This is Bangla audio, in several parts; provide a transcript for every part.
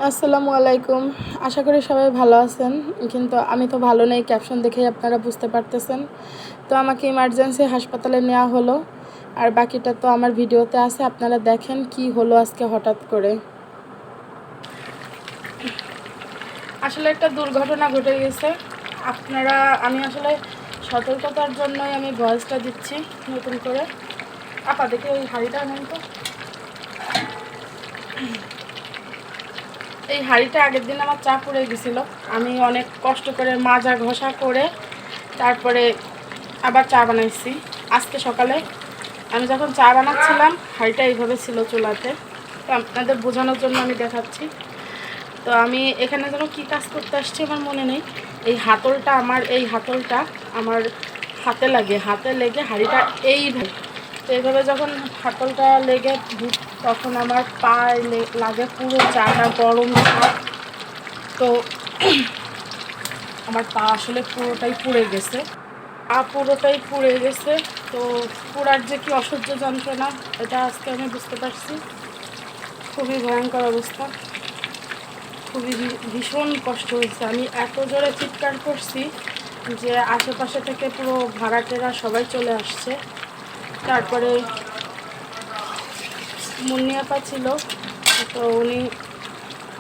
আসসালামু আলাইকুম। আশা করি সবাই ভালো আছেন, কিন্তু আমি তো ভালো নেই, ক্যাপশন দেখেই আপনারা বুঝতে পারতেছেন। তো আমাকে ইমার্জেন্সি হাসপাতালে নেওয়া হলো, আর বাকিটা তো আমার ভিডিওতে আছে, আপনারা দেখেন কি হলো আজকে হঠাৎ করে। আসলে একটা দুর্ঘটনা ঘটে গেছে। আমি আসলে সতর্কতার জন্যই আমি ভয়েসটা দিচ্ছি নতুন করে। দেখে ওই হাঁড়িটা আনেন তো। এই হাঁড়িটা আগের দিন আমার চা পড়ে গেছিলো, আমি অনেক কষ্ট করে মাজা ঘষা করে তারপরে আবার চা বানাইছি। আজকে সকালে আমি যখন চা বানাচ্ছিলাম হাঁড়িটা এইভাবে ছিল চুলাতে, তো আপনাদের বোঝানোর জন্য আমি দেখাচ্ছি। তো আমি এখানে যেন কী কাজ করতে আসছি আমার মনে নেই। এই হাতলটা আমার হাতে লেগে হাঁড়িটা এইভাবে যখন হাতলটা লেগে তখন আমার পায়ে লাগে, পুরো চাটা গরম ভাব। তো আমার পা আসলে পুরোটাই পুড়ে গেছে। তো পুরার যে কি অসহ্য যন্ত্রণা, এটা আজকে আমি বুঝতে পারছি। খুবই ভয়ঙ্কর অবস্থা, খুবই ভীষণ কষ্ট হয়েছে। আমি এত জোরে চিৎকার করছি যে আশেপাশে থেকে পুরো ভাড়াটেরা সবাই চলে আসছে। তারপরে মুন্নিয়াপা ছিল, তো উনি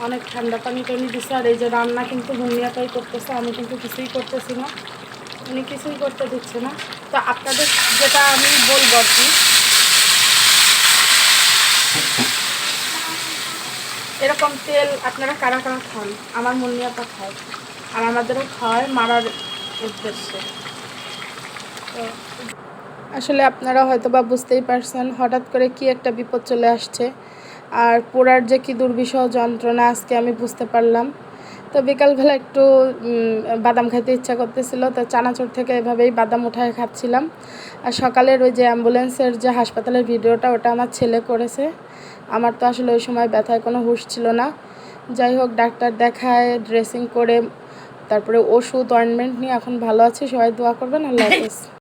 অনেক ঠান্ডা পানি টানি দিচ্ছে। আর এই যে রান্না কিন্তু মুন্নিয়াপাই করতেছে, আমি কিন্তু কিছুই করতেছি না, উনি কিছুই করতে দিচ্ছে না। তো আপনাদের যেটা আমি বলবো আর কি, এরকম তেল আপনারা কারা কারা খান? আমার মুন্নিয়াপা খায়, আর আমাদেরও খাওয়ায় মারার উদ্দেশ্যে। তো আসলে আপনারা হয়তো বা বুঝতেই পারছেন হঠাৎ করে কি একটা বিপদ চলে আসছে, আর পোড়ার যে কি দুর্বিষহ যন্ত্রণা আজকে আমি বুঝতে পারলাম। তো বিকালবেলা একটু বাদাম খাইতে ইচ্ছা করতেছিল, তো চানাচুর থেকে এভাবেই বাদাম উঠায় খাচ্ছিলাম। আর সকালের ওই যে অ্যাম্বুলেন্সের যে হাসপাতালের ভিডিওটা, ওটা আমার ছেলে করেছে। আমার তো আসলে ওই সময় ব্যথায় কোনো হুঁশ ছিল না। যাই হোক, ডাক্তার দেখায়, ড্রেসিং করে, তারপরে ওষুধ অয়েনমেন্ট নিয়ে এখন ভালো আছি। সবাই দোয়া করবেন। আল্লাহ হাফেজ।